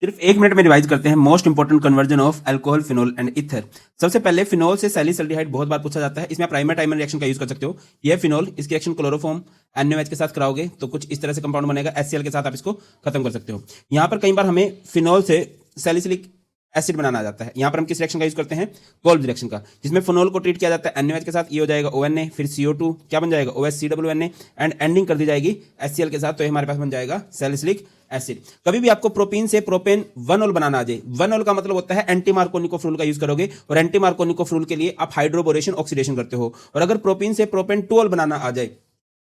सिर्फ 1 मिनट में रिवाइज करते हैं most important conversion of alcohol, phenol and ether. सबसे पहले फिनोल से सैलिसल्डिहाइड बहुत बार पूछा जाता है। इसमें प्राइमर टाइमर रिएक्शन का यूज कर सकते हो। यह फिनोल, इसकी रिएक्शन क्लोरोफॉर्म NaOH के साथ कराओगे तो कुछ इस तरह से कंपाउंड बनेगा। HCl के साथ आप इसको खत्म कर सकते हो। यहाँ पर कई बार हमें फिनोल से सैलिसिलिक एसिड बनाना आ जाता है। यहाँ पर हम किस रिएक्शन का यूज करते हैं? कोल्ब रिएक्शन का, जिसमें फिनोल को ट्रीट किया जाता है NaOH के साथ। ये हो जाएगा ONA, फिर CO2 क्या बन जाएगा? OHCOONA एंड एंडिंग कर दी जाएगी HCl के साथ। तो ये हमारे पास बन जाएगा सैलिसिलिक एसिड। कभी भी आपको प्रोपीन से प्रोपेन 1-ऑल बनाना आ जाए, 1-ऑल का मतलब होता है एंटी मार्कोनिको फ्लूल का यूज करोगे, और एंटी मार्कोनिको फ्लूल के लिए आप हाइड्रोबोरेशन ऑक्सीडेशन करते हो। और अगर प्रोपीन से प्रोपेन 2-ऑल बनाना आ जाए,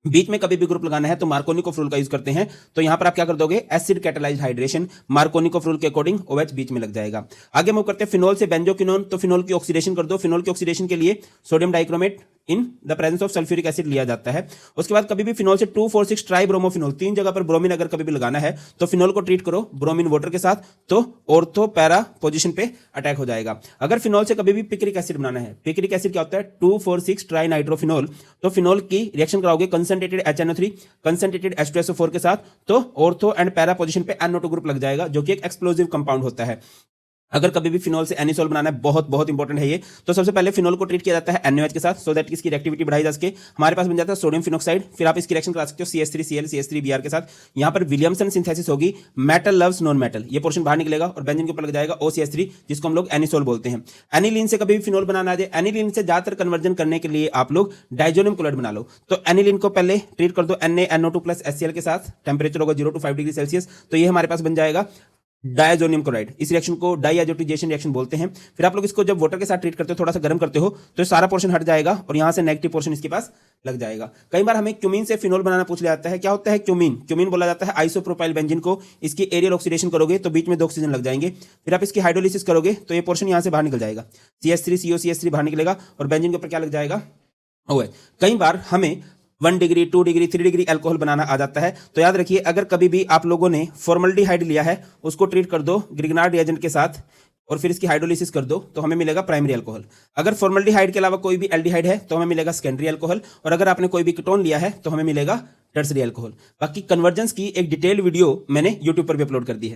बीच में कभी भी ग्रुप लगाना है, तो मार्कोनिको फ्लूल का यूज करते हैं। तो यहां पर आप क्या कर दोगे? एसिड कैटालाइज्ड हाइड्रेशन, मार्कोनिको फ्लूल के अकॉर्डिंग OH बीच में लग जाएगा। आगे मूव करते हैं फिनोल से बेंजोक्विनोन। तो फिनोल की ऑक्सीडेशन कर दो। फिनोल की ऑक्सीडेशन के लिए sodium dichromate in the presence of sulphuric acid लिया जाता है। उसके बाद कभी भी फिनोल से 2,4,6 ट्राइब्रोमोफिनोल, 3 जगह पर ब्रोमीन अगर कभी भी लगाना है तो फिनोल को ट्रीट करो ब्रोमीन वाटर के साथ, तो ऑर्थो पैरा पोजीशन पे अटैक हो जाएगा। अगर फिनोल से कभी भी पिक्रिक एसिड बनाना है, पिक्रिक एसिड क्या होता है? 2,4,6 ट्राइनाइट्रोफिनोल। तो फिनोल की रिएक्शन कराओगे कंसंट्रेटेड HNO3 कंसंट्रेटेड H2SO4 के साथ, तो ऑर्थो एंड पैरा पोजीशन पे NO2 ग्रुप लग जाएगा, जो कि एक एक्सप्लोजिव कंपाउंड होता है। अगर कभी भी फिनोल से एनिसोल बनाना है, बहुत बहुत इंपॉर्टेंट है ये, तो सबसे पहले फिनोल को ट्रीट किया जाता है NaOH के साथ, सो दैट इसकी रिएक्टिविटी बढ़ाई जा सके। हमारे पास बन जाता है सोडियम फिनॉक्साइड। फिर आप इसकी रिएक्शन करा सकते हो CH3Cl CH3Br के साथ। यहां पर विलियमसन सिंथेसिस होगी, मेटल लव्स नॉन मेटल, ये पोर्शन बाहर निकलेगा और बेंजीन के ऊपर लग जाएगा OCH3, जिसको हम लोग एनिसोल बोलते हैं। एनिलीन से कभी भी फिनोल बनाना आ जाए, एनिलीन से ज्यादातर कन्वर्जन करने के लिए आप लोग डाइजोनियम क्लोराइड बना लो। तो एनिलीन को पहले ट्रीट कर दो NaNO2 प्लस HCl के साथ, टेम्परेचर होगा 0 to 5 डिग्री सेल्सियस। तो ये हमारे पास बन जाएगा डायजोनियम क्लोराइड। इस रिएक्शन को डाइएजोटिजेशन रिएक्शन बोलते हैं। फिर आप लोग इसको जब वाटर के साथ ट्रीट करते हो, थोड़ा सा गर्म करते हो, तो सारा पोर्शन हट जाएगा और यहां से नेगेटिव पोर्शन इसके पास लग जाएगा। कई बार हमें क्यूमीन से फिनोल बनाना पूछ लिया जाता है। क्या होता है क्यूमीन? क्यूमीन बोला जाता है आइसोप्रोपाइल बेंजीन को। इसकी एरियल ऑक्सीडेशन करोगे तो बीच में 2 ऑक्सीजन लग जाएंगे। फिर आप इसकी हाइड्रोलिसिस करोगे तो ये पोर्शन यहां से बाहर निकल जाएगा, CH3CO बाहर निकलेगा और बेंजीन के ऊपर क्या लग जाएगा? OH। कई बार हमें 1 डिग्री 2 डिग्री 3 डिग्री अल्कोहल बनाना आ जाता है। तो याद रखिए, अगर कभी भी आप लोगों ने फॉर्मल्डिहाइड लिया है, उसको ट्रीट कर दो ग्रिग्नार्ड रिएजेंट के साथ और फिर इसकी हाइड्रोलिसिस कर दो, तो हमें मिलेगा प्राइमरी अल्कोहल। अगर फॉर्मल्डिहाइड के अलावा कोई भी एल्डिहाइड है तो हमें मिलेगा सेकेंडरी अल्कोहल, और अगर आपने कोई भी कीटोन लिया है तो हमें मिलेगा टर्सरी अल्कोहल। बाकी कन्वर्जेंस की एक डिटेल वीडियो मैंने यूट्यूब पर भी अपलोड कर दी है।